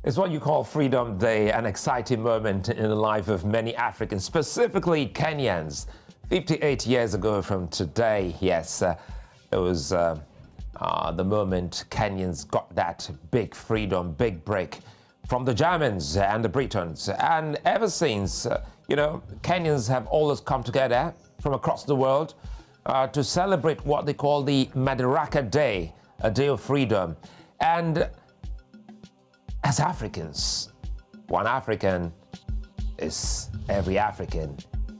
It's what you call Freedom Day, an exciting moment in the life of many Africans, specifically Kenyans. 58 years ago from today, yes, it was the moment Kenyans got that big freedom, big break from the Germans and the Britons. And ever since, Kenyans have always come together from across the world to celebrate what they call the Madaraka Day, a day of freedom. And as Africans, one African is every African.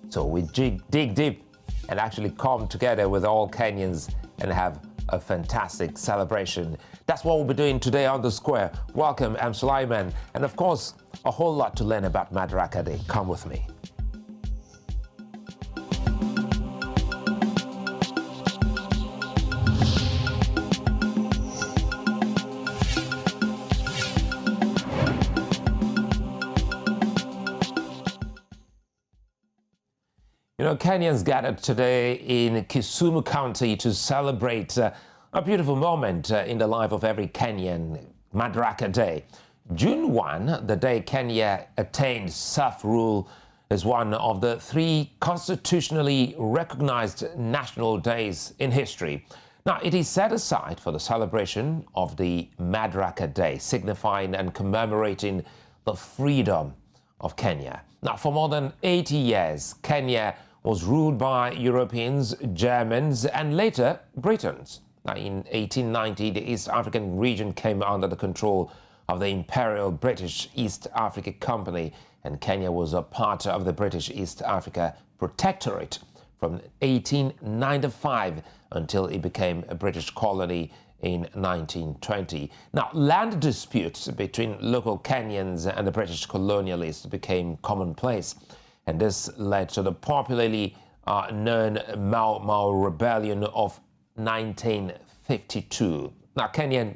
So we dig deep and actually come together with all Kenyans and have a fantastic celebration. That's what we'll be doing today on The Square. Welcome, I'm Sulai, and of course, a whole lot to learn about Madaraka Day. Come with me. Kenyans gathered today in Kisumu County to celebrate a beautiful moment in the life of every Kenyan, Madaraka Day. June 1, the day Kenya attained self-rule, is one of the 3 constitutionally recognized national days in history. Now, it is set aside for the celebration of the Madaraka Day, signifying and commemorating the freedom of Kenya. Now, for more than 80 years, Kenya was ruled by Europeans, Germans, and later Britons. Now, in 1890, the East African region came under the control of the Imperial British East Africa Company, and Kenya was a part of the British East Africa Protectorate from 1895 until it became a British colony in 1920. Now, land disputes between local Kenyans and the British colonialists became commonplace, and this led to the popularly known Mao Mao Rebellion of 1952. Now, Kenya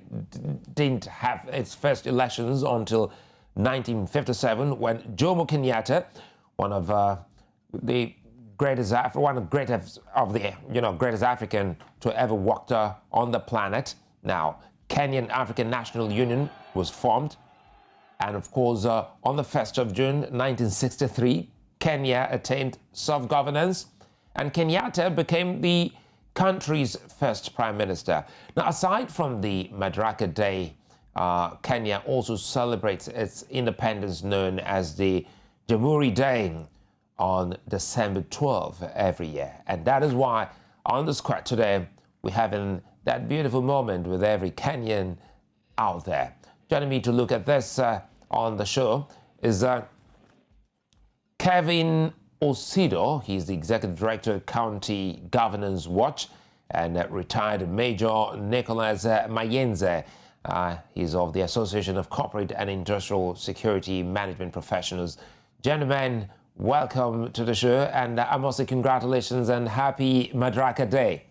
didn't have its first elections until 1957, when Jomo Kenyatta, one of the greatest African to ever walk on the planet. Now, Kenyan African National Union was formed, and of course, on the 1st of June 1963, Kenya attained self-governance, and Kenyatta became the country's first prime minister. Now, aside from the Madaraka Day, Kenya also celebrates its independence known as the Jamhuri Day on December 12 every year. And that is why on The Square today, we're having that beautiful moment with every Kenyan out there. Joining me to look at this on the show is Kevin OSIDO. He's the Executive Director of County Governance Watch, and retired Major Nicholas Mayenzwe. He's of the Association of Corporate and Industrial Security Management Professionals. Gentlemen, welcome to the show, and I must say congratulations and happy Madaraka Day.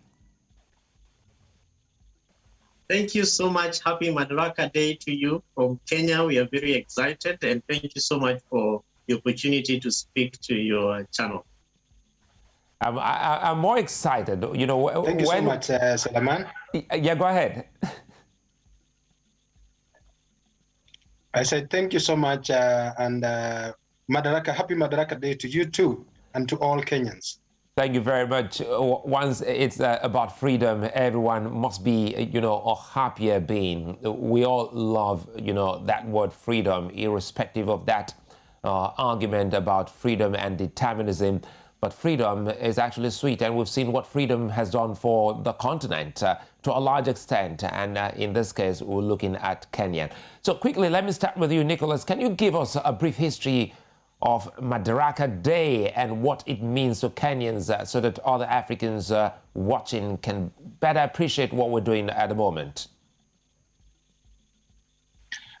Thank you so much. Happy Madaraka Day to you from Kenya. We are very excited, and thank you so much for the opportunity to speak to your channel. I'm more excited. Thank you so much, Salaman. Yeah, go ahead. I said thank you so much, and happy Madaraka Day to you too, and to all Kenyans. Thank you very much. Once it's about freedom, everyone must be, a happier being. We all love, that word freedom, irrespective of that argument about freedom and determinism. But freedom is actually sweet, and we've seen what freedom has done for the continent to a large extent. And in this case, we're looking at Kenya. So quickly, let me start with you, Nicholas. Can you give us a brief history of Madaraka Day and what it means to Kenyans so that other Africans watching can better appreciate what we're doing at the moment?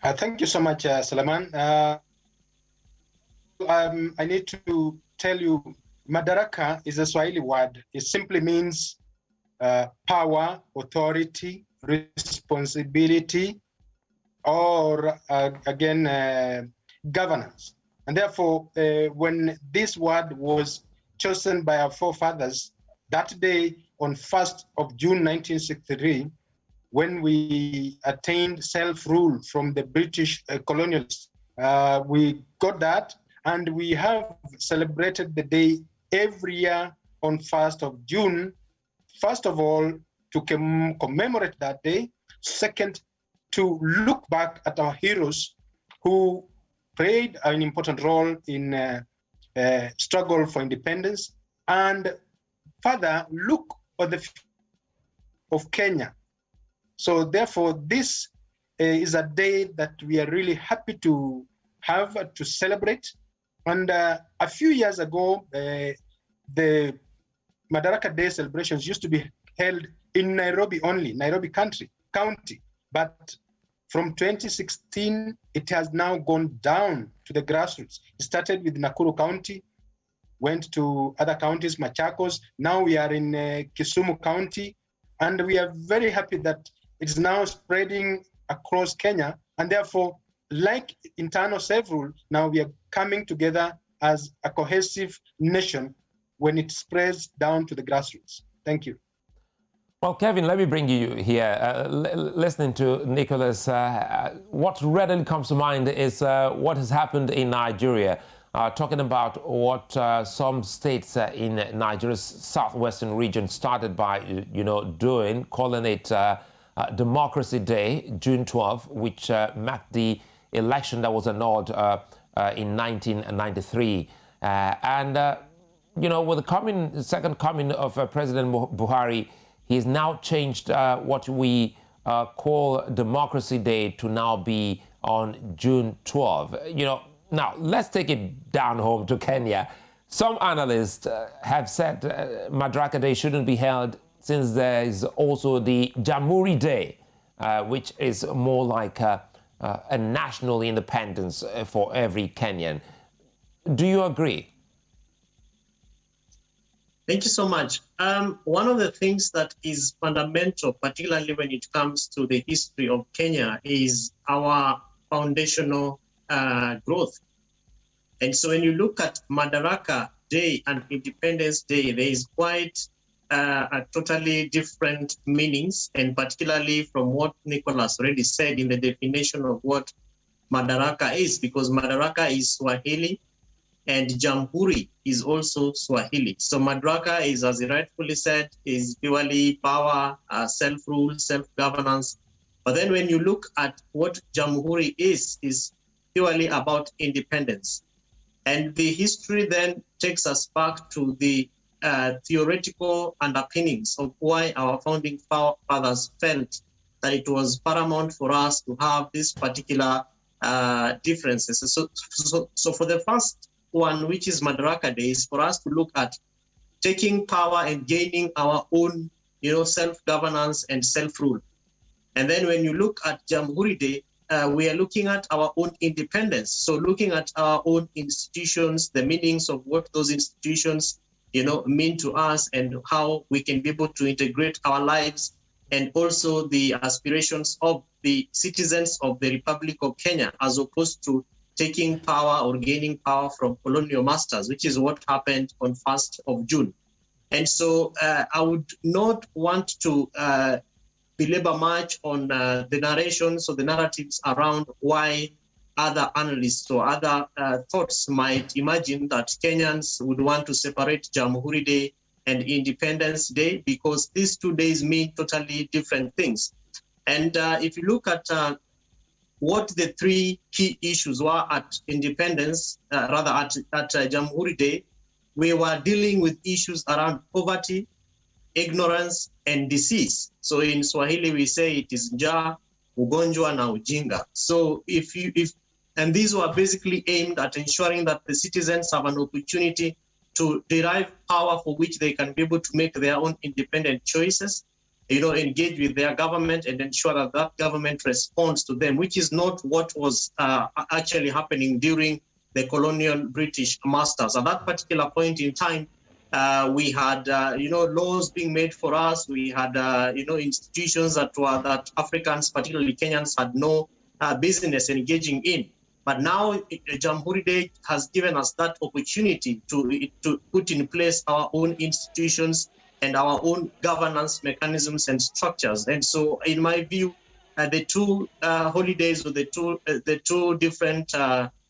Thank you so much, Salaman. I need to tell you, Madaraka is a Swahili word. It simply means power, authority, responsibility, or governance. And therefore, when this word was chosen by our forefathers, that day on 1st of June 1963, when we attained self-rule from the British colonialists. We got that, and we have celebrated the day every year on 1st of June. First of all, to commemorate that day. Second, to look back at our heroes who played an important role in struggle for independence, and further look at the future of Kenya. So therefore, this is a day that we are really happy to have to celebrate. And a few years ago, the Madaraka Day celebrations used to be held in Nairobi only, Nairobi county. But from 2016, it has now gone down to the grassroots. It started with Nakuru County, went to other counties, Machakos. Now we are in Kisumu County, and we are very happy that it's now spreading across Kenya. And therefore, like internal self-rule, now we are coming together as a cohesive nation when it spreads down to the grassroots. Thank you. Well, Kevin, let me bring you here. Listening to Nicholas, what readily comes to mind is what has happened in Nigeria. Talking about what some states in Nigeria's southwestern region started by, doing, calling it Democracy Day, June 12, which marked the election that was annulled in 1993. With the second coming of President Buhari, he's now changed what we call Democracy Day to now be on June 12. Now let's take it down home to Kenya. Some analysts have said Madaraka Day shouldn't be held since there is also the Jamhuri Day, which is more like a national independence for every Kenyan. Do you agree? Thank you so much. One of the things that is fundamental, particularly when it comes to the history of Kenya, is our foundational growth. And so when you look at Madaraka Day and Independence Day, there is quite a totally different meanings, and particularly from what Nicholas already said in the definition of what Madaraka is, because Madaraka is Swahili and Jamhuri is also Swahili. So Madaraka is, as he rightfully said, is purely power, self-rule, self-governance. But then when you look at what Jamhuri is purely about independence. And the history then takes us back to the theoretical underpinnings of why our founding fathers felt that it was paramount for us to have these particular differences. So for the first one, which is Madaraka Day, is for us to look at taking power and gaining our own, self-governance and self-rule. And then when you look at Jamhuri Day, we are looking at our own independence. So looking at our own institutions, the meanings of what those institutions, mean to us, and how we can be able to integrate our lives, and also the aspirations of the citizens of the Republic of Kenya, as opposed to taking power or gaining power from colonial masters, which is what happened on 1st of June. And so I would not want to belabor much on the narrations or the narratives around why other analysts or other thoughts might imagine that Kenyans would want to separate Jamhuri Day and Independence Day, because these 2 days mean totally different things. And if you look at what the three key issues were at independence, at Jamhuri Day, we were dealing with issues around poverty, ignorance, and disease. So in Swahili, we say it is njaa, ugonjwa na ujinga. So and these were basically aimed at ensuring that the citizens have an opportunity to derive power for which they can be able to make their own independent choices, engage with their government and ensure that that government responds to them, which is not what was actually happening during the colonial British masters. At that particular point in time, we had, laws being made for us. We had, institutions that Africans, particularly Kenyans, had no business engaging in. But now Jamhuri Day has given us that opportunity to put in place our own institutions and our own governance mechanisms and structures. And so, in my view, the two holidays, or the two different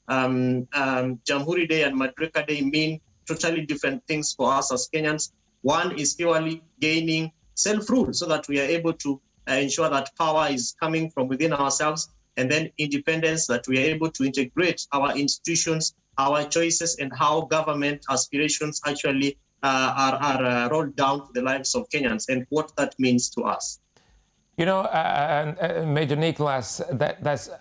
Jamhuri Day and Madaraka Day, mean totally different things for us as Kenyans. One is purely gaining self-rule, so that we are able to ensure that power is coming from within ourselves, and then independence, that we are able to integrate our institutions, our choices, and how government aspirations actually are rolled down to the lives of Kenyans, and what that means to us. You know, Major Nicholas,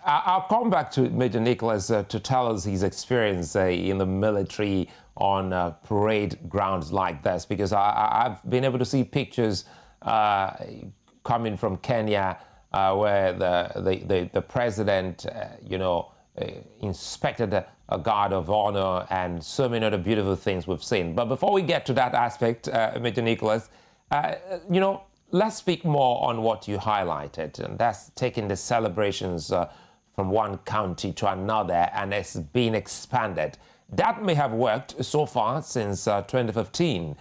I'll come back to Major Nicholas to tell us his experience in the military on parade grounds like this, because I've been able to see pictures coming from Kenya where the president, inspected a guard of honor and so many other beautiful things we've seen. But before we get to that aspect, Major Nicholas, let's speak more on what you highlighted, and that's taking the celebrations from one county to another, and it's been expanded. That may have worked so far since 2015,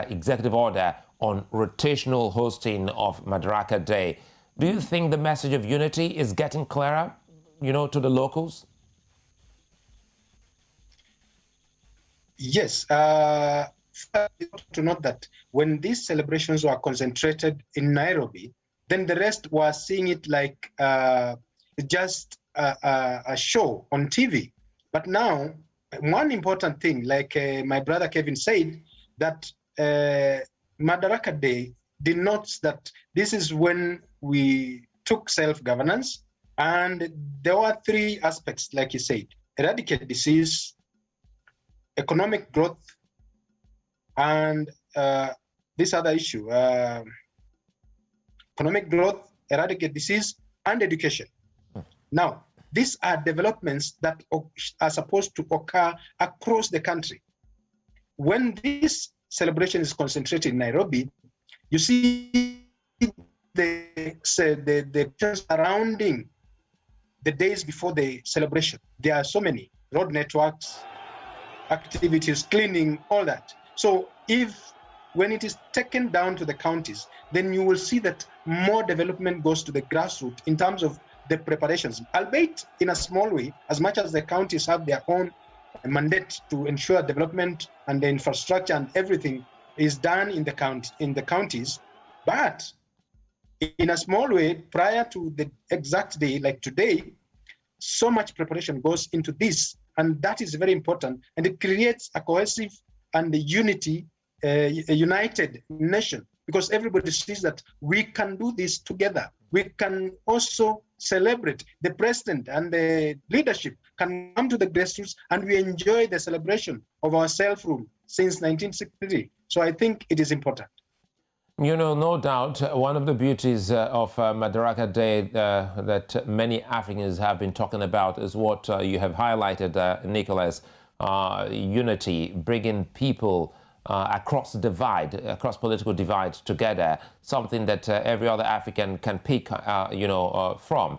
executive order on rotational hosting of Madaraka Day. Do you think the message of unity is getting clearer, to the locals? Yes. To note that when these celebrations were concentrated in Nairobi, then the rest were seeing it like just a show on TV. But now, one important thing, like my brother Kevin said, that Madaraka Day denotes that this is when we took self-governance, and there were three aspects, like you said: eradicate disease, economic growth, and this other issue, economic growth, eradicate disease, and education. Now, these are developments that are supposed to occur across the country. When this celebration is concentrated in Nairobi, you see the surrounding the days before the celebration. There are so many road networks, activities, cleaning, all that. So when it is taken down to the counties, then you will see that more development goes to the grassroots in terms of the preparations, albeit in a small way, as much as the counties have their own mandate to ensure development and the infrastructure and everything is done in the counties. But in a small way, prior to the exact day, like today, so much preparation goes into this, and that is very important, and it creates a cohesive and a united nation, because everybody sees that we can do this together. We can also celebrate. The president and the leadership can come to the grassroots, and we enjoy the celebration of our self-rule since 1963. So I think it is important. No doubt, one of the beauties of Madaraka Day that many Africans have been talking about is what you have highlighted, Nicholas, unity, bringing people across political divide together, something that every other African can pick, from.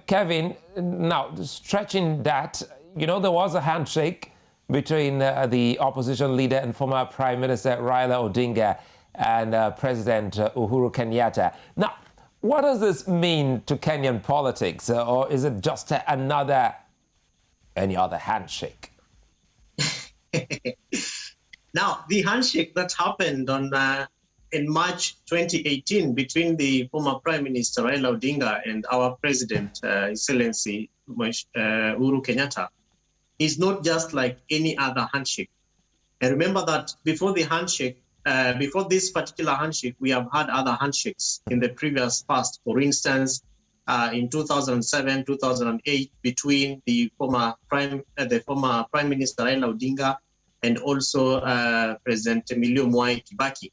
Kevin, now stretching that, there was a handshake between the opposition leader and former Prime Minister Raila Odinga and President Uhuru Kenyatta. Now, what does this mean to Kenyan politics, or is it just any other handshake? Now, the handshake that happened in March 2018 between the former Prime Minister Raila Odinga and our President, Excellency Uhuru Kenyatta, is not just like any other handshake. And remember that before the handshake, before this particular handshake, we have had other handshakes in the previous past. For instance, in 2007, 2008, between the former Prime Minister Raila Odinga and also President Emilio Mwai Kibaki.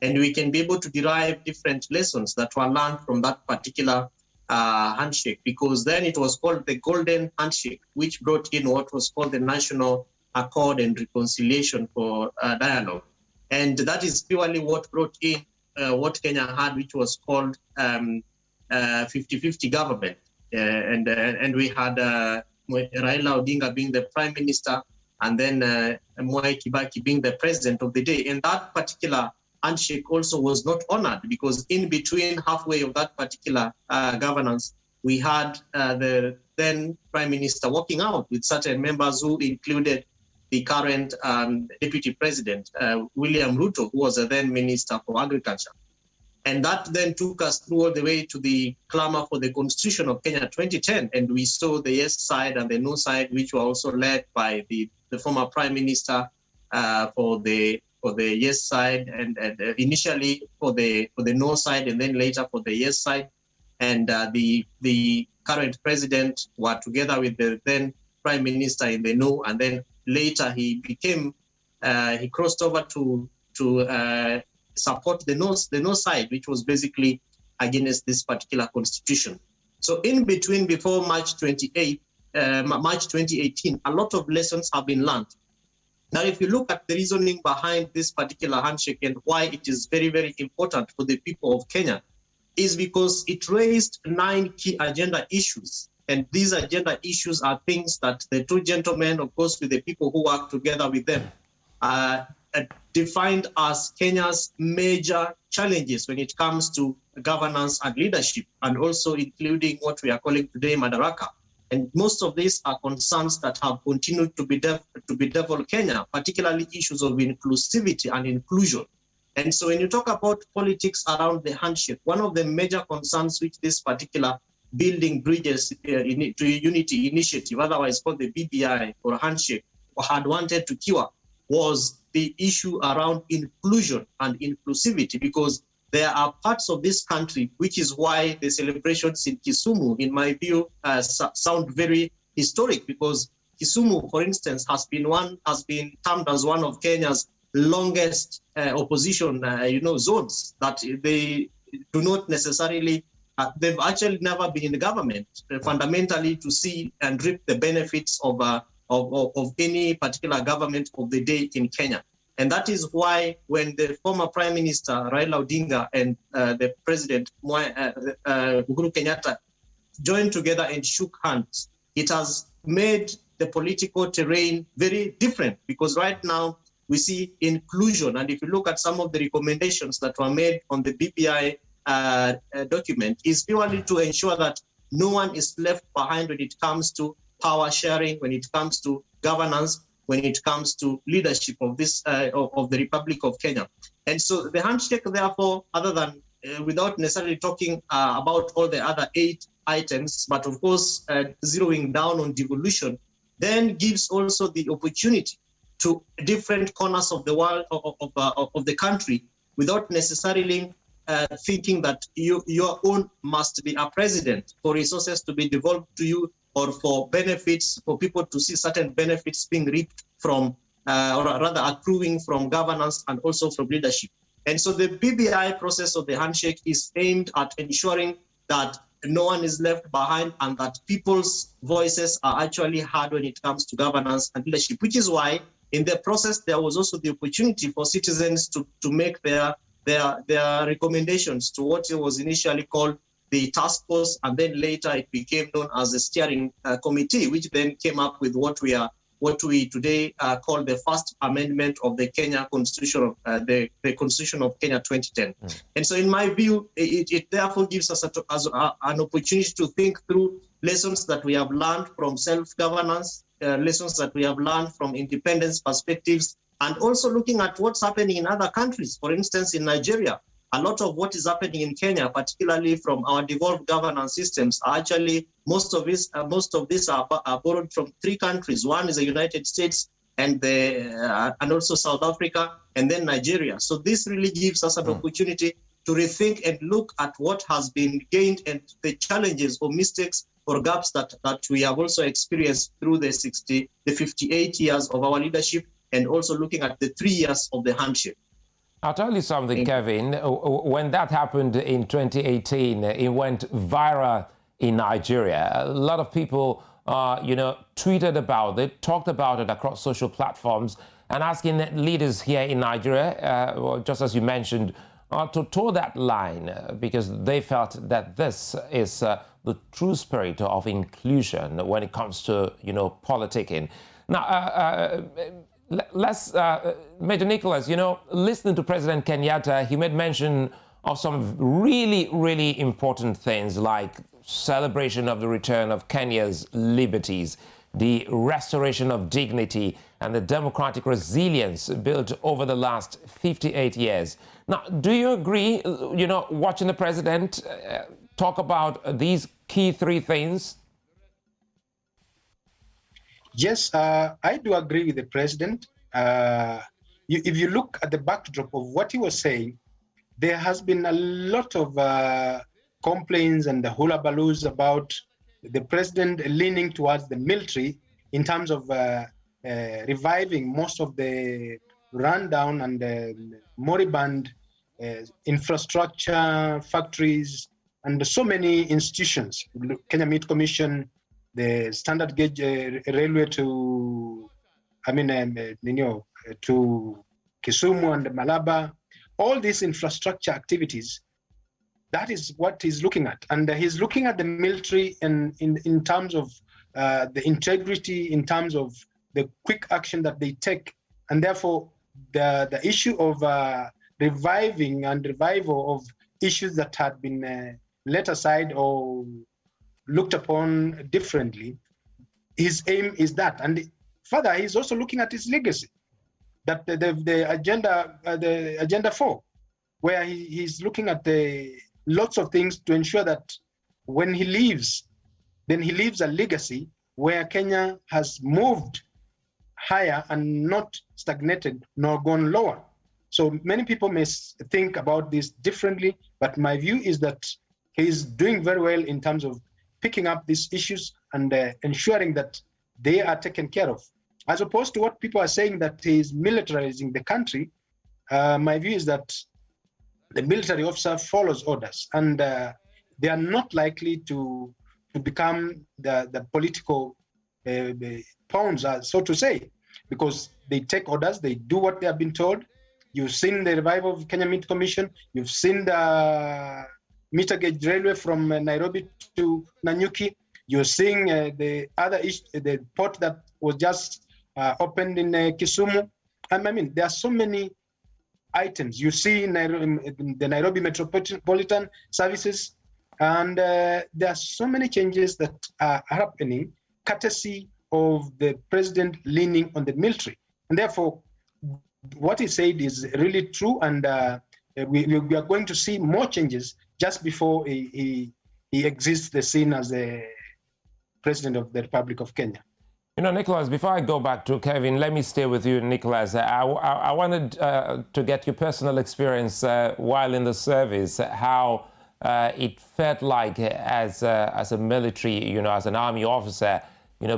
And we can be able to derive different lessons that were learned from that particular handshake, because then it was called the Golden Handshake, which brought in what was called the National Accord and Reconciliation for Dialogue. And that is purely what brought in what Kenya had, which was called 50-50 government. And we had Raila Odinga being the Prime Minister, and then Mwai Kibaki being the president of the day. And that particular handshake also was not honored, because in between, halfway of that particular governance, we had the then Prime Minister walking out with certain members who included the current Deputy President, William Ruto, who was a then Minister for Agriculture. And that then took us through all the way to the clamor for the Constitution of Kenya 2010. And we saw the yes side and the no side, which were also led by the former Prime Minister for the yes side, and initially for the no side, and then later for the yes side. And the current president were together with the then Prime Minister in the no, and then later he became he crossed over to support the no side, which was basically against this particular constitution. So in between, before March 2018, a lot of lessons have been learned. Now, if you look at the reasoning behind this particular handshake and why it is very, very important for the people of Kenya, is because it raised 9 key agenda issues. And these agenda issues are things that the two gentlemen, of course, with the people who work together with them, defined as Kenya's major challenges when it comes to governance and leadership, and also including what we are calling today Madaraka. And most of these are concerns that have continued to bedevil Kenya, particularly issues of inclusivity and inclusion. And so when you talk about politics around the handshake, one of the major concerns which this particular Building Bridges to Unity initiative, otherwise called the BBI or handshake, had wanted to cure was the issue around inclusion and inclusivity, because there are parts of this country, which is why the celebrations in Kisumu, in my view, sound very historic, because Kisumu, for instance, has been termed as one of Kenya's longest opposition, zones, that they do not necessarily. They've actually never been in the government fundamentally to see and reap the benefits of any particular government of the day in Kenya. And that is why when the former Prime Minister Raila Odinga and the President Uhuru Kenyatta joined together and shook hands, it has made the political terrain very different, because right now we see inclusion. And if you look at some of the recommendations that were made on the BBI document, is purely to ensure that no one is left behind when it comes to power sharing, when it comes to governance, when it comes to leadership of this of the Republic of Kenya. And so the handshake, therefore, other than without necessarily talking about all the other 8 items, but of course zeroing down on devolution, then gives also the opportunity to different corners of the world, of the country, without necessarily thinking that your own must be a president for resources to be devolved to you, or for benefits, for people to see certain benefits being reaped from, or rather accruing from governance and also from leadership. And so the BBI process of the handshake is aimed at ensuring that no one is left behind, and that people's voices are actually heard when it comes to governance and leadership, which is why in the process there was also the opportunity for citizens to make their recommendations to what was initially called the task force, and then later it became known as the steering committee, which then came up with what we today call the first amendment of the Kenya Constitution, the Constitution of Kenya 2010. And so in my view, it therefore gives us an opportunity to think through lessons that we have learned from self-governance, lessons that we have learned from independence perspectives, and also looking at what's happening in other countries. For instance, in Nigeria, a lot of what is happening in Kenya, particularly from our devolved governance systems, are actually most of these are borrowed from 3 countries. One is the United States, and also South Africa, and then Nigeria. So this really gives us an opportunity to rethink and look at what has been gained and the challenges or mistakes or gaps that we have also experienced through the 58 years of our leadership, and also looking at the 3 years of the handshake. I'll tell you something, Kevin. When that happened in 2018, it went viral in Nigeria. A lot of people, tweeted about it, talked about it across social platforms, and asking leaders here in Nigeria, just as you mentioned, to toe that line, because they felt that this is the true spirit of inclusion when it comes to, politicking. Now, let's, Major Nicholas, listening to President Kenyatta, he made mention of some really, really important things like celebration of the return of Kenya's liberties, the restoration of dignity, and the democratic resilience built over the last 58 years. Now, do you agree, watching the president talk about these key three things? Yes, I do agree with the president. If you look at the backdrop of what he was saying, there has been a lot of complaints and the hullabaloos about the president leaning towards the military in terms of reviving most of the rundown and moribund infrastructure, factories, and so many institutions. Kenya Meat Commission, the standard gauge railway to Kisumu and Malaba, all these infrastructure activities, that is what he's looking at. And he's looking at the military in terms of the integrity, in terms of the quick action that they take. And therefore, the issue of reviving and revival of issues that had been let aside or looked upon differently, his aim is that. And further, he's also looking at his legacy, that the agenda 4, where he's looking at lots of things to ensure that when he leaves, then he leaves a legacy where Kenya has moved higher and not stagnated nor gone lower. So many people may think about this differently, but my view is that he's doing very well in terms of picking up these issues and ensuring that they are taken care of. As opposed to what people are saying that he's militarizing the country, my view is that the military officer follows orders, and they are not likely to become the political pawns, so to say, because they take orders, they do what they have been told. You've seen the revival of Kenya Meat Commission, you've seen the meter gauge railway from Nairobi to Nanyuki, you're seeing the port that was just opened in Kisumu. I mean, there are so many items. You see the Nairobi Metropolitan Services, and there are so many changes that are happening courtesy of the president leaning on the military. And therefore, what he said is really true, and we are going to see more changes just before he exits the scene as the President of the Republic of Kenya. Nicholas, before I go back to Kevin, let me stay with you, Nicholas. I wanted to get your personal experience while in the service, how it felt like as a military, as an army officer,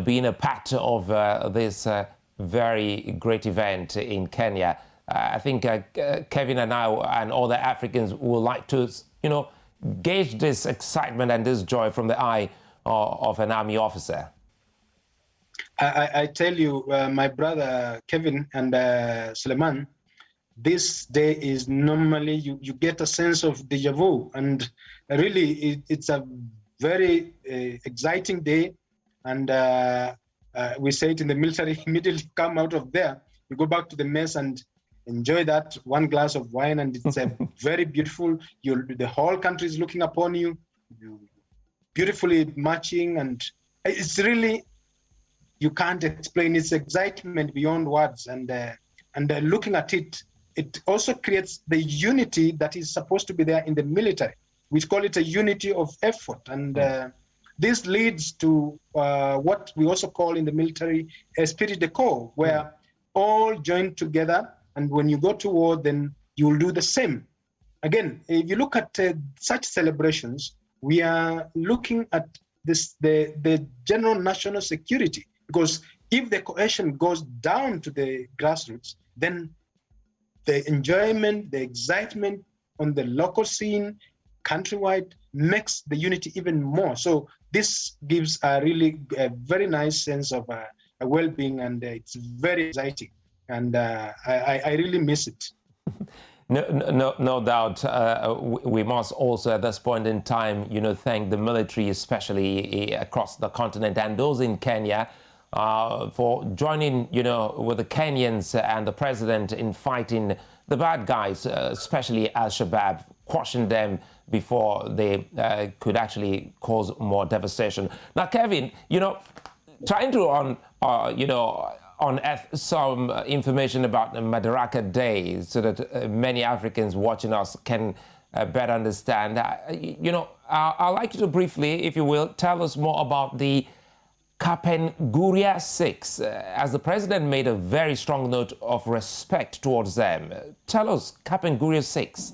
being a part of this very great event in Kenya. I think Kevin and I and all the Africans would like to, gauge this excitement and this joy from the eye of an army officer. I tell you, my brother Kevin and Suleiman, this day is normally, you get a sense of deja vu, and really it's a very exciting day. And we say it in the military, immediately come out of there, you go back to the mess and enjoy that one glass of wine, and it's a very beautiful, the whole country is looking upon you, beautifully marching, and it's really, you can't explain its excitement beyond words. And looking at it, it also creates the unity that is supposed to be there in the military. We call it a unity of effort. And this leads to what we also call in the military esprit de corps, where all join together. And when you go to war, then you will do the same. Again, if you look at such celebrations, we are looking at the general national security. Because if the cohesion goes down to the grassroots, then the enjoyment, the excitement on the local scene, countrywide, makes the unity even more. So this gives a very nice sense of a well-being, and it's very exciting. And I really miss it. No doubt. We must also, at this point in time, thank the military, especially across the continent, and those in Kenya for joining, with the Kenyans and the president in fighting the bad guys, especially Al-Shabaab, quashing them before they could actually cause more devastation. Now, Kevin, trying to unearth some information about the Madaraka Day so that many Africans watching us can better understand. I'd like you to briefly, if you will, tell us more about the Kapenguria 6, as the president made a very strong note of respect towards them. Tell us, Kapenguria 6.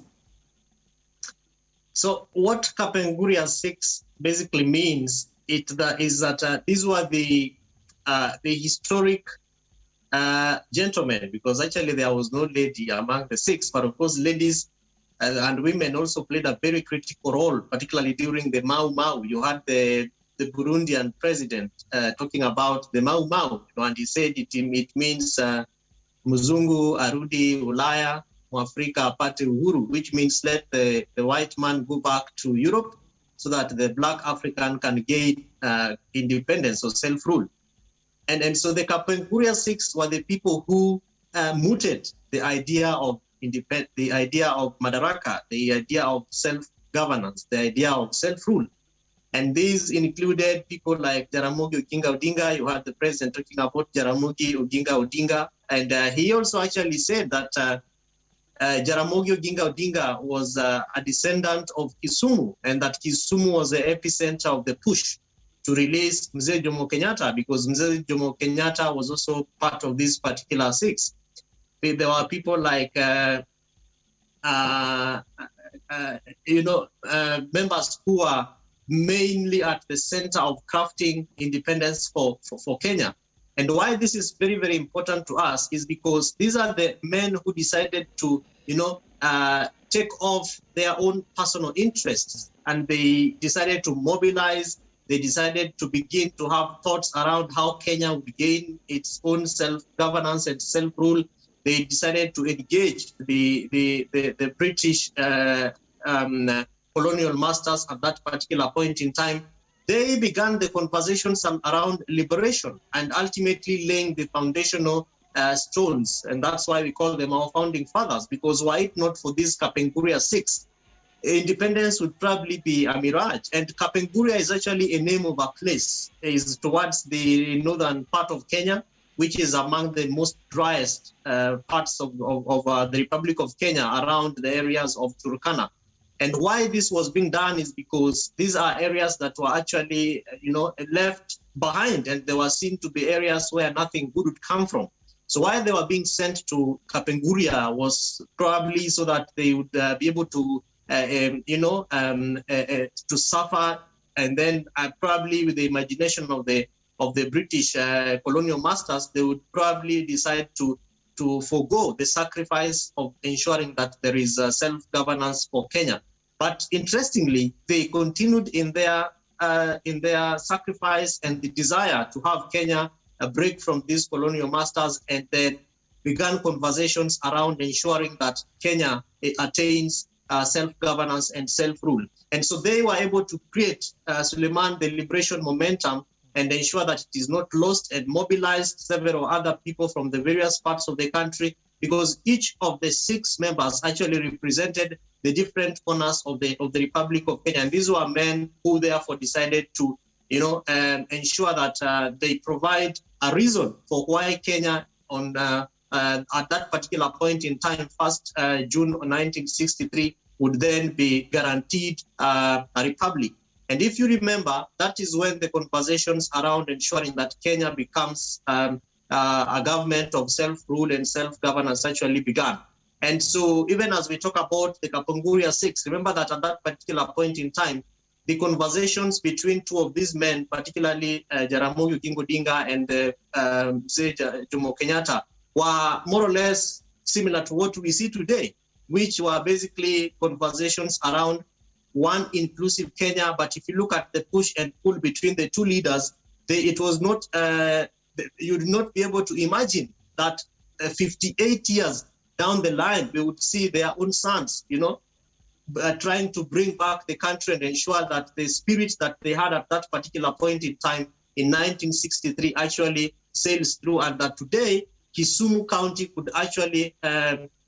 So what Kapenguria 6 basically means is that these were the historic gentlemen, because actually there was no lady among the six, but of course ladies and women also played a very critical role, particularly during the Mao Mao. You had the Burundian president talking about the Mao Mao, and he said it means Muzungu arudi Ulaya, Mwafrika apate uhuru, which means let the white man go back to Europe so that the black African can gain independence or self-rule. And so the Kapenguria 6 were the people who mooted the idea of the idea of Madaraka, the idea of self-governance, the idea of self-rule. And these included people like Jaramogi Oginga Odinga. You had the president talking about Jaramogi Oginga Odinga. And he also actually said that Jaramogi Oginga Odinga was a descendant of Kisumu, and that Kisumu was the epicenter of the push to release Mzee Jomo Kenyatta, because Mzee Jomo Kenyatta was also part of this particular six. There were people like, members who are mainly at the center of crafting independence for Kenya. And why this is very, very important to us is because these are the men who decided to, take off their own personal interests, and they decided to mobilize. They decided to begin to have thoughts around how Kenya would gain its own self-governance and self-rule. They decided to engage the British colonial masters at that particular point in time. They began the conversations around liberation and ultimately laying the foundational stones. And that's why we call them our founding fathers, because were it not for this Kapenguria 6, independence would probably be a mirage. And Kapenguria is actually a name of a place. It is towards the northern part of Kenya, which is among the most driest parts of the Republic of Kenya, around the areas of Turkana. And why this was being done is because these are areas that were actually, left behind, and they were seen to be areas where nothing good would come from. So why they were being sent to Kapenguria was probably so that they would be able to, to suffer, and then probably with the imagination of the British colonial masters, they would probably decide to forego the sacrifice of ensuring that there is self-governance for Kenya. But interestingly, they continued in their sacrifice and the desire to have Kenya break from these colonial masters, and then began conversations around ensuring that Kenya attains self-governance and self-rule. And so they were able to create, Suleiman, the liberation momentum, and ensure that it is not lost, and mobilized several other people from the various parts of the country, because each of the six members actually represented the different corners of the Republic of Kenya. And these were men who therefore decided to, ensure that they provide a reason for why Kenya at that particular point in time, 1st June 1963, would then be guaranteed a republic. And if you remember, that is when the conversations around ensuring that Kenya becomes a government of self-rule and self-governance actually began. And so even as we talk about the Kapenguria 6, remember that at that particular point in time, the conversations between two of these men, particularly Jaramogi Oginga Odinga and Mzee Jomo Kenyatta, were more or less similar to what we see today, which were basically conversations around one inclusive Kenya. But if you look at the push and pull between the two leaders, it was not, you would not be able to imagine that 58 years down the line, we would see their own sons, trying to bring back the country and ensure that the spirit that they had at that particular point in time in 1963 actually sails through, and that today Kisumu County could actually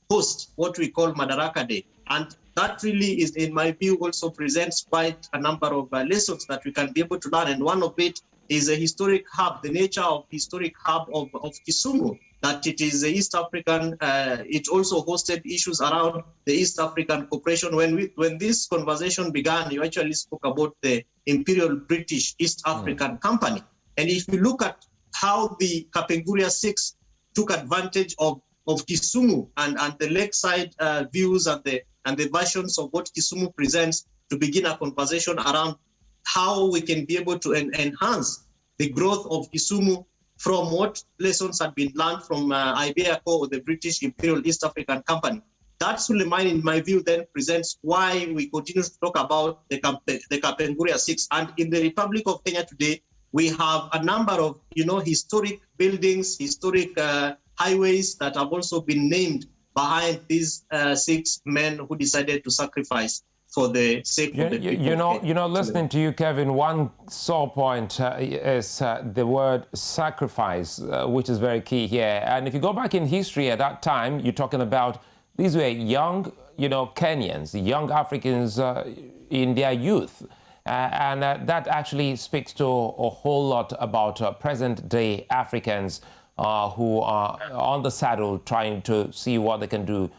host what we call Madaraka Day. And that really is, in my view, also presents quite a number of lessons that we can be able to learn. And one of it is a historic hub, the nature of historic hub of Kisumu, that it is a East African, it also hosted issues around the East African cooperation. When this conversation began, you actually spoke about the Imperial British East African Company. And if you look at how the Kapenguria Six took advantage of Kisumu and the lakeside views and the versions of what Kisumu presents to begin a conversation around how we can be able to enhance the growth of Kisumu from what lessons had been learned from Iberia or the British Imperial East African Company. That Sulaiman, in my view, then presents why we continue to talk about the Kapenguria Six. And in the Republic of Kenya today, we have a number of historic buildings, historic highways that have also been named behind these six men who decided to sacrifice for the sake of the people. Listening to you, Kevin, one sore point is the word sacrifice, which is very key here. And if you go back in history at that time, you're talking about these were young, Kenyans, young Africans in their youth. And that actually speaks to a whole lot about present-day Africans who are on the saddle trying to see what they can do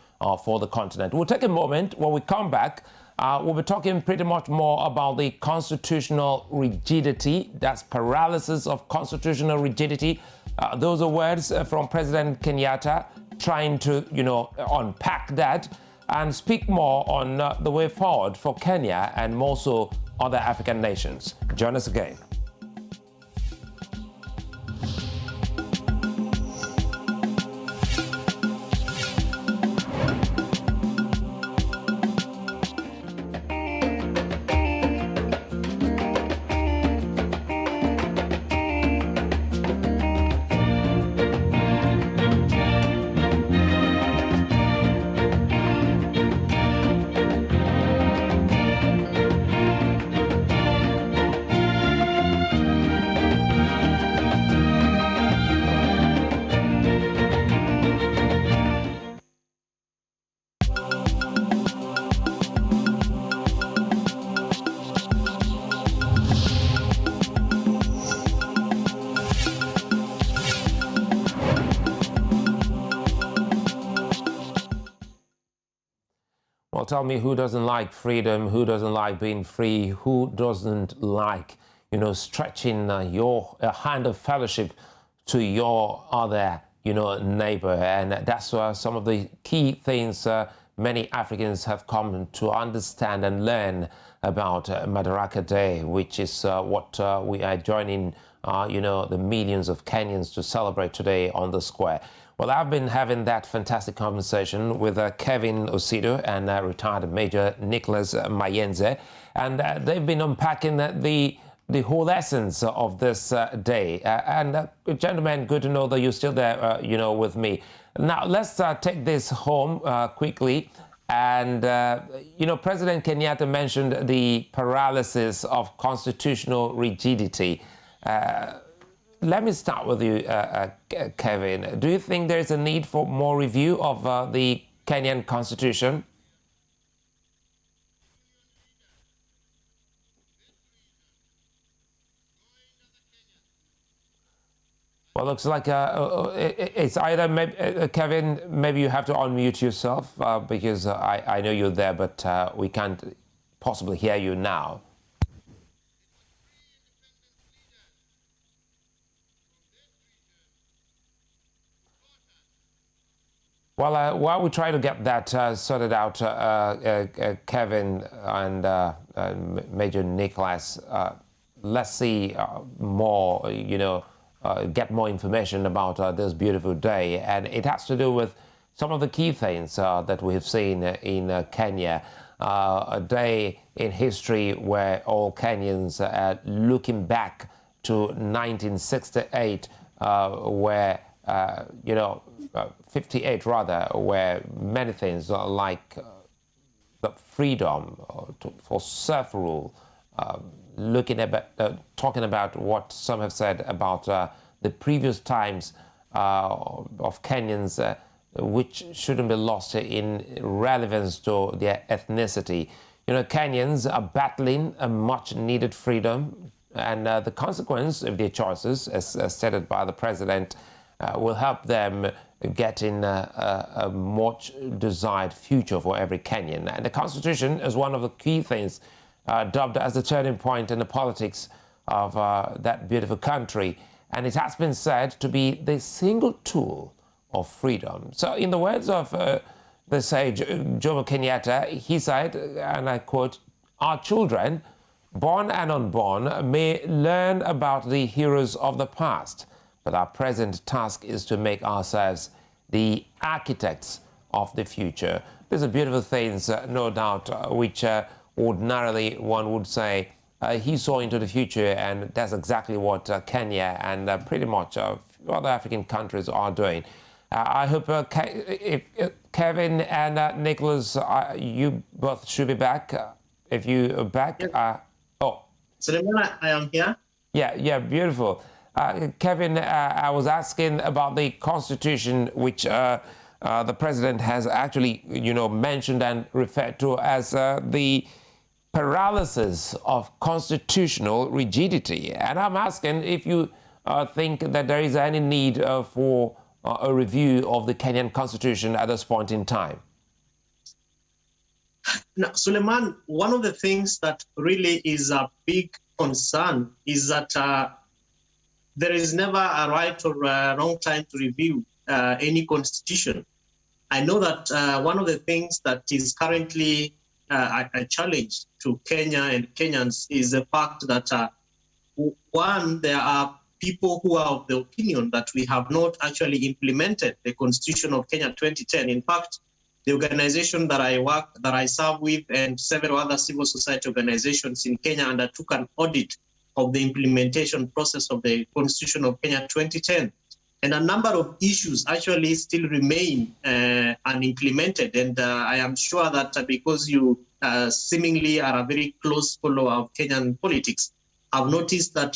for the continent. We'll take a moment. When we come back, we'll be talking pretty much more about the constitutional rigidity. That's paralysis of constitutional rigidity. Those are words from President Kenyatta trying to, unpack that and speak more on the way forward for Kenya and more so other African nations. Join us again. Well, tell me, who doesn't like freedom? Who doesn't like being free? Who doesn't like, stretching your hand of fellowship to your other, neighbor? And that's some of the key things many Africans have come to understand and learn about Madaraka Day, which is what we are joining, the millions of Kenyans to celebrate today on the square. Well, I've been having that fantastic conversation with Kevin OSIDO and retired Major Nicholas Mayenzwe, and they've been unpacking the whole essence of this day. Gentlemen, good to know that you're still there, with me. Now, let's take this home quickly. And, President Kenyatta mentioned the paralysis of constitutional rigidity. Let me start with you, Kevin. Do you think there's a need for more review of the Kenyan constitution? Well, looks like it's either, Kevin, maybe you have to unmute yourself because I know you're there, but we can't possibly hear you now. Well, while we try to get that sorted out, Kevin and Major Nicholas, let's see more, get more information about this beautiful day. And it has to do with some of the key things that we have seen in Kenya. A day in history where all Kenyans are looking back to 1968, where, 58 rather, where many things like the freedom for self-rule, talking about what some have said about the previous times of Kenyans, which shouldn't be lost in relevance to their ethnicity. Kenyans are battling a much-needed freedom, and the consequence of their choices, as stated by the president, will help them get in a much-desired future for every Kenyan. And the Constitution is one of the key things dubbed as the turning point in the politics of that beautiful country. And it has been said to be the single tool of freedom. So in the words of the sage Jomo Kenyatta, he said, and I quote, "Our children, born and unborn, may learn about the heroes of the past, but our present task is to make ourselves the architects of the future." These are beautiful things, no doubt, which ordinarily one would say he saw into the future, and that's exactly what Kenya and pretty much other African countries are doing. I hope Kevin and Nicholas, you both should be back. If you are back, Suleiman, I am here. Yeah, beautiful. Kevin, I was asking about the Constitution, which the president has actually, mentioned and referred to as the paralysis of constitutional rigidity. And I'm asking if you think that there is any need for a review of the Kenyan Constitution at this point in time. Now, Suleiman, one of the things that really is a big concern is that there is never a right or a wrong time to review any constitution. I know that one of the things that is currently a challenge to Kenya and Kenyans is the fact that, one, there are people who are of the opinion that we have not actually implemented the Constitution of Kenya 2010. In fact, the organization that I serve with, and several other civil society organizations in Kenya undertook an audit of the implementation process of the Constitution of Kenya 2010. And a number of issues actually still remain unimplemented. And I am sure that because you seemingly are a very close follower of Kenyan politics, I've noticed that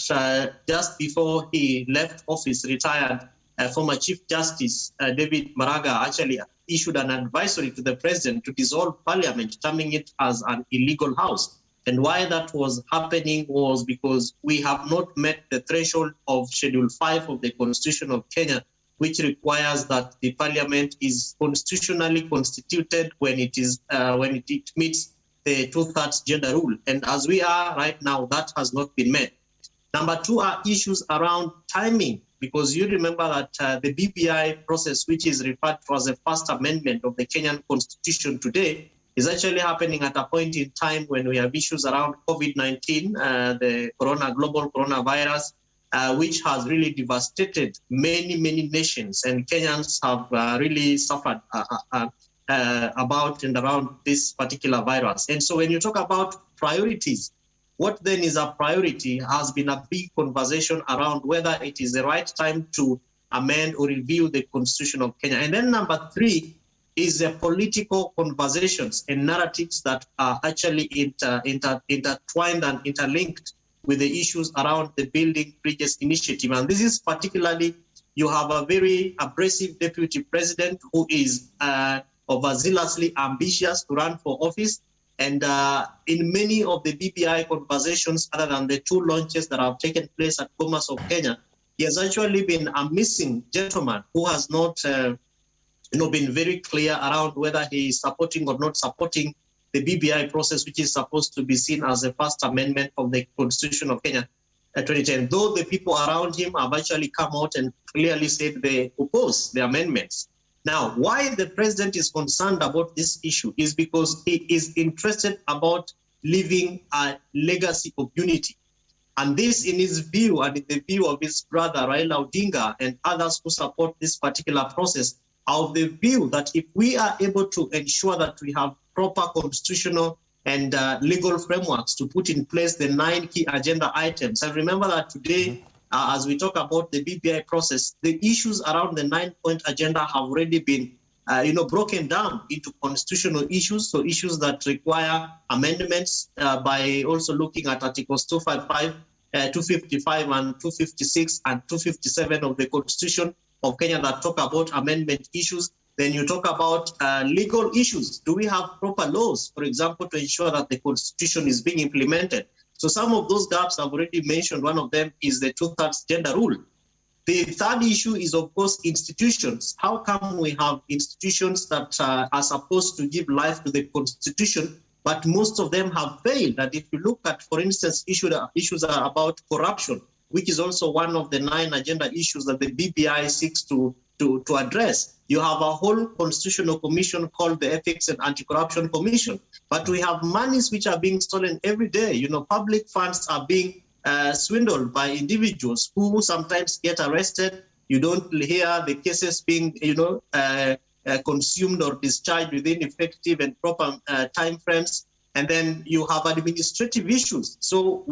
just before he left office, retired, former Chief Justice David Maraga actually issued an advisory to the president to dissolve parliament, terming it as an illegal house. And why that was happening was because we have not met the threshold of Schedule 5 of the Constitution of Kenya, which requires that the parliament is constitutionally constituted when it meets the 2/3 gender rule. And as we are right now, that has not been met. Number two are issues around timing, because you remember that the BBI process, which is referred to as the First Amendment of the Kenyan Constitution today, is actually happening at a point in time when we have issues around COVID-19, the global coronavirus, which has really devastated many nations, and Kenyans have really suffered about and around this particular virus. And so when you talk about priorities, what then is a priority has been a big conversation around whether it is the right time to amend or review the Constitution of Kenya. And then number three is the political conversations and narratives that are actually intertwined and interlinked with the issues around the Building Bridges Initiative. And this is particularly, you have a very abrasive deputy president who is overzealously ambitious to run for office. And in many of the BBI conversations, other than the two launches that have taken place at Bomas of Kenya, he has actually been a missing gentleman who has not been very clear around whether he is supporting or not supporting the BBI process, which is supposed to be seen as the First Amendment of the Constitution of Kenya 2010. Though the people around him have actually come out and clearly said they oppose the amendments. Now, why the president is concerned about this issue is because he is interested about leaving a legacy of unity. And this, in his view, and in the view of his brother Raila Odinga and others who support this particular process, are of the view that if we are able to ensure that we have proper constitutional and legal frameworks to put in place the 9 key agenda items. And remember that today, as we talk about the BBI process, the issues around the 9-point agenda have already been broken down into constitutional issues, so issues that require amendments by also looking at Articles 255, 255 and 256 and 257 of the Constitution of Kenya that talk about amendment issues. Then you talk about legal issues. Do we have proper laws, for example, to ensure that the Constitution is being implemented? So some of those gaps I've already mentioned. One of them is the 2/3 gender rule. The third issue is, of course, institutions. How come we have institutions that are supposed to give life to the Constitution, but most of them have failed? And if you look at, for instance, issues are about corruption, which is also one of the 9 agenda issues that the BBI seeks to address. You have a whole constitutional commission called the Ethics and Anti-Corruption Commission, but we have monies which are being stolen every day. Public funds are being swindled by individuals who sometimes get arrested. You don't hear the cases being, consumed or discharged within effective and proper time frames. And then you have administrative issues. So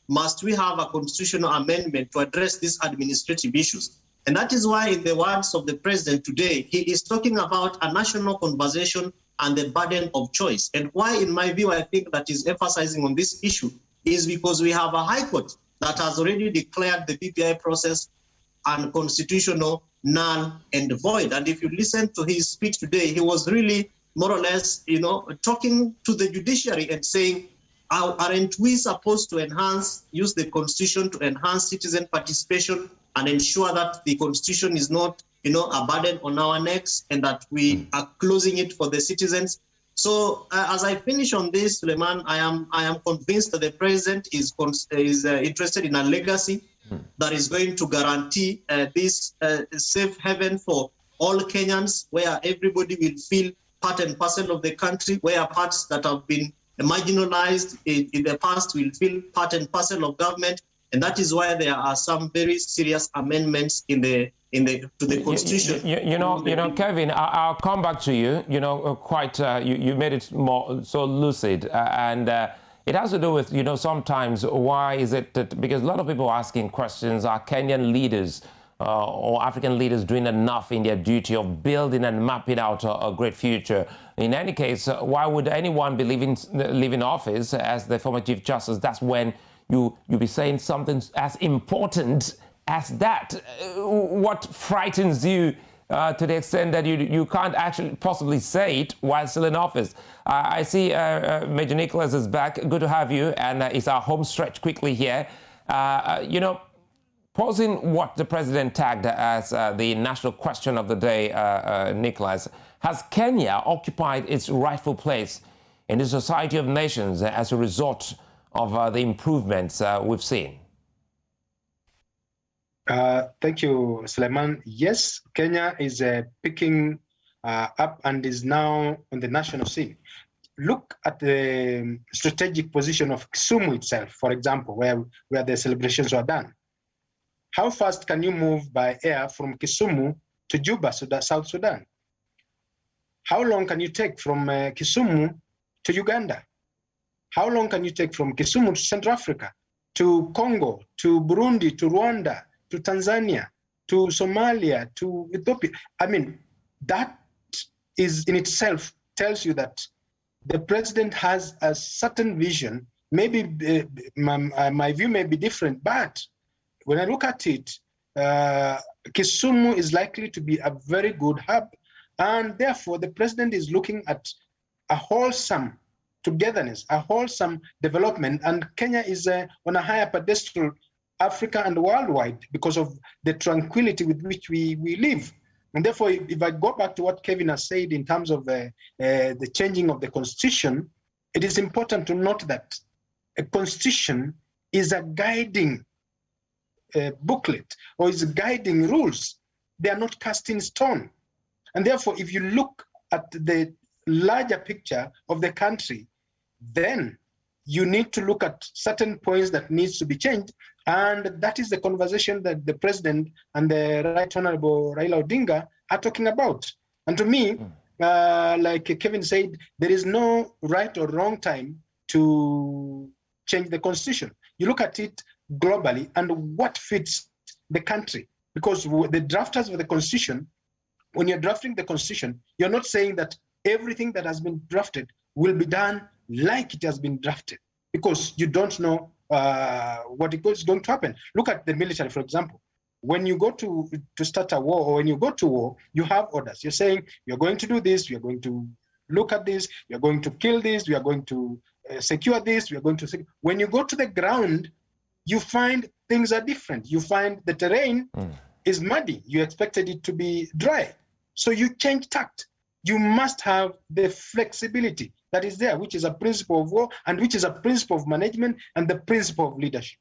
must we have a constitutional amendment to address these administrative issues? And that is why, in the words of the president today, he is talking about a national conversation and the burden of choice. And why, in my view, I think that is emphasizing on this issue is because we have a high court that has already declared the BBI process unconstitutional, null, and void. And if you listen to his speech today, he was really more or less, talking to the judiciary and saying, aren't we supposed to use the Constitution to enhance citizen participation and ensure that the Constitution is not, a burden on our necks and that we are closing it for the citizens? So as I finish on this, Suleiman, I am convinced that the president is interested in a legacy that is going to guarantee this safe haven for all Kenyans, where everybody will feel part and parcel of the country, where parts that have been marginalized in the past will feel part and parcel of government. And that is why there are some very serious amendments to the Constitution. Kevin, I'll come back to you. You made it more so lucid, and it has to do with sometimes why is it that, because a lot of people are asking questions: are Kenyan leaders or African leaders doing enough in their duty of building and mapping out a great future? In any case, why would anyone be leaving office as the former Chief Justice? That's when you be saying something as important as that. What frightens you to the extent that you can't actually possibly say it while still in office? I see Major Nicholas is back. Good to have you, and it's our home stretch quickly here. Posing what the president tagged as the national question of the day, Nicholas, has Kenya occupied its rightful place in the society of nations as a result of the improvements we've seen? Thank you, Suleiman. Yes, Kenya is picking up and is now on the national scene. Look at the strategic position of Kisumu itself, for example, where the celebrations were done. How fast can you move by air from Kisumu to Juba, South Sudan? How long can you take from Kisumu to Uganda? How long can you take from Kisumu to Central Africa, to Congo, to Burundi, to Rwanda, to Tanzania, to Somalia, to Ethiopia? I mean, that is in itself tells you that the president has a certain vision. Maybe my view may be different, but when I look at it, Kisumu is likely to be a very good hub, and therefore the president is looking at a wholesome togetherness, a wholesome development, and Kenya is on a higher pedestal, Africa and worldwide, because of the tranquility with which we live. And therefore, if I go back to what Kevin has said in terms of the changing of the constitution, it is important to note that a constitution is a guiding booklet, or is guiding rules. They are not cast in stone. And therefore, if you look at the larger picture of the country, then you need to look at certain points that needs to be changed. And that is the conversation that the president and the Right Honorable Raila Odinga are talking about. And to me, like Kevin said, there is no right or wrong time to change the constitution. You look at it globally and what fits the country, because the drafters of the constitution when you're drafting the constitution, you're not saying that everything that has been drafted will be done like it has been drafted, because you don't know what is going to happen. Look at the military, for example. When you go to start a war, or when you go to war, you have orders. You're saying, you're going to do this, you're going to look at this, you're going to kill this, we are going to secure this, we are going to secure. When you go to the ground, you find things are different. You find the terrain is muddy. You expected it to be dry. So you change tact. You must have the flexibility that is there, which is a principle of war, and which is a principle of management, and the principle of leadership.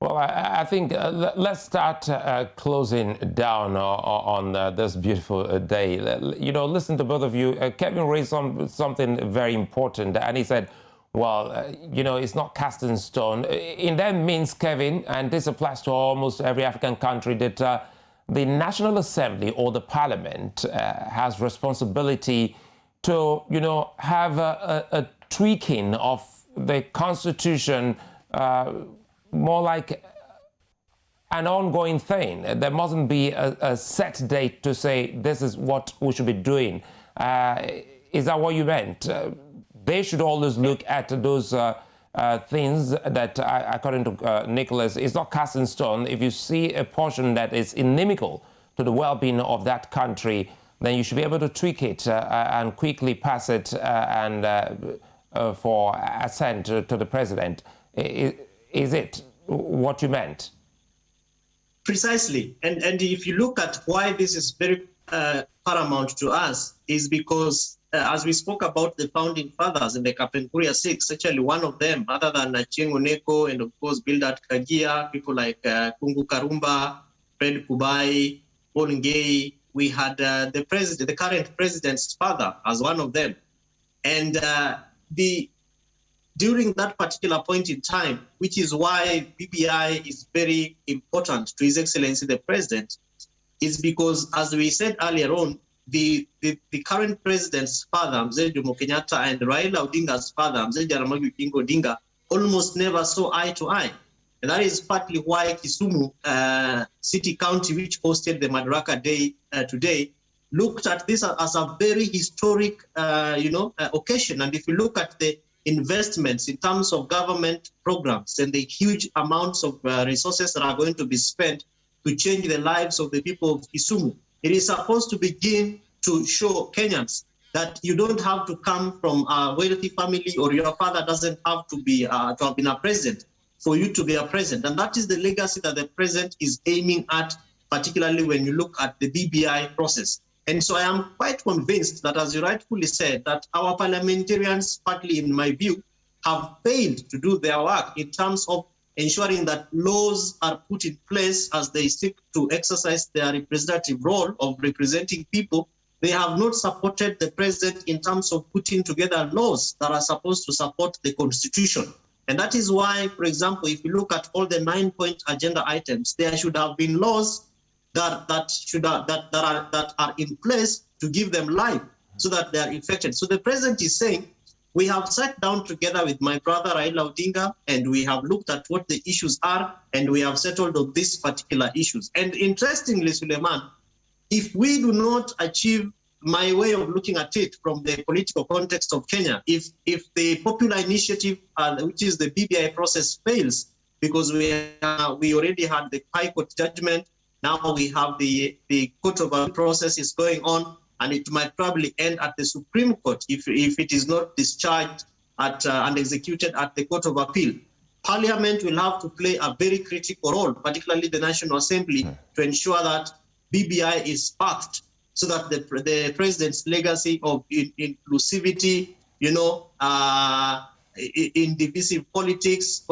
Well, I think let's start closing down on this beautiful day. You know, listen to both of you. Kevin raised something very important, and he said, well, you know, it's not cast in stone. In that means, Kevin, and this applies to almost every African country, that the National Assembly or the Parliament has responsibility to, you know, have a tweaking of the Constitution, more like an ongoing thing. There mustn't be a set date to say this is what we should be doing. Is that what you meant? They should always look at those things that, according to Nicholas, is not cast in stone. If you see a portion that is inimical to the well-being of that country, then you should be able to tweak it and quickly pass it for assent to the president. Is it what you meant? Precisely. And if you look at why this is very paramount to us, is because as we spoke about the founding fathers in the Kapenguria Six, actually one of them, other than Achieng' Oneko and of course Bildad Kagia, people like Kungu Karumba, Fred Kubai, Paul Ngei, we had the current president's father as one of them. And during that particular point in time, which is why BBI is very important to His Excellency the President, is because, as we said earlier on, the current president's father, Mzee Jomo Kenyatta, and Raila Odinga's father, Mzee Jaramogi Oginga Odinga, almost never saw eye to eye. And that is partly why Kisumu City County, which hosted the Madaraka Day today, looked at this as a very historic occasion. And if you look at the investments in terms of government programs and the huge amounts of resources that are going to be spent to change the lives of the people of Kisumu, it is supposed to begin to show Kenyans that you don't have to come from a wealthy family, or your father doesn't have to be to have been a president for you to be a president. And that is the legacy that the president is aiming at, particularly when you look at the BBI process. And so I am quite convinced that, as you rightfully said, that our parliamentarians, partly in my view, have failed to do their work in terms of ensuring that laws are put in place as they seek to exercise their representative role of representing people. They have not supported the president in terms of putting together laws that are supposed to support the constitution. And that is why, for example, if you look at all the 9-point agenda items, there should have been laws that are in place to give them life so that they are effective. So the president is saying, we have sat down together with my brother Raila Odinga, and we have looked at what the issues are, and we have settled on these particular issues. And interestingly, Suleiman, if we do not achieve, my way of looking at it from the political context of Kenya, if the popular initiative, which is the BBI process, fails, because we already had the High Court judgment, now we have the Court of Appeal process is going on, and it might probably end at the Supreme Court if it is not discharged and executed at the Court of Appeal. Parliament will have to play a very critical role, particularly the National Assembly, to ensure that BBI is sparked, so that the president's legacy of inclusivity, indivisive politics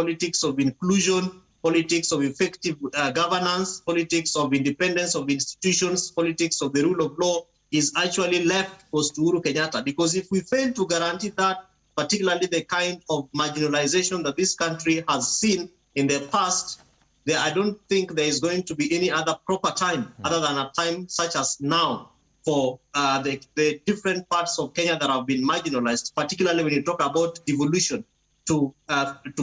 of inclusion, politics of effective governance, politics of independence of institutions, politics of the rule of law, is actually left for Uhuru Kenyatta. Because if we fail to guarantee that, particularly the kind of marginalization that this country has seen in the past, I don't think there is going to be any other proper time other than a time such as now for the different parts of Kenya that have been marginalized, particularly when you talk about devolution, to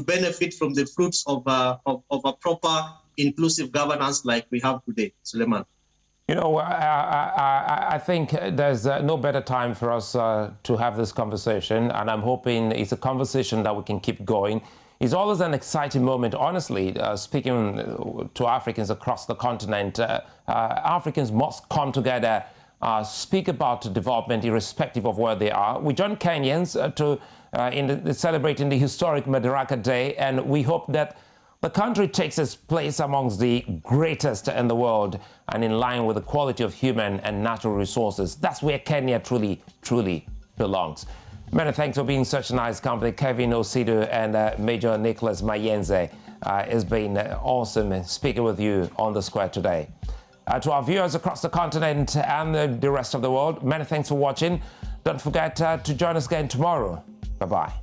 benefit from the fruits of a proper inclusive governance like we have today. Suleiman. You know, I think there's no better time for us to have this conversation, and I'm hoping it's a conversation that we can keep going. It's always an exciting moment, honestly, speaking to Africans across the continent. Africans must come together, speak about development irrespective of where they are. We join Kenyans in celebrating the historic Madaraka Day, and we hope that the country takes its place amongst the greatest in the world and in line with the quality of human and natural resources. That's where Kenya truly, truly belongs. Many thanks for being such a nice company, Kevin, OSIDO, and Major Nicholas Mayenzwe. It's been awesome speaking with you on The Square today. To our viewers across the continent and the rest of the world, many thanks for watching. Don't forget to join us again tomorrow. Bye-bye.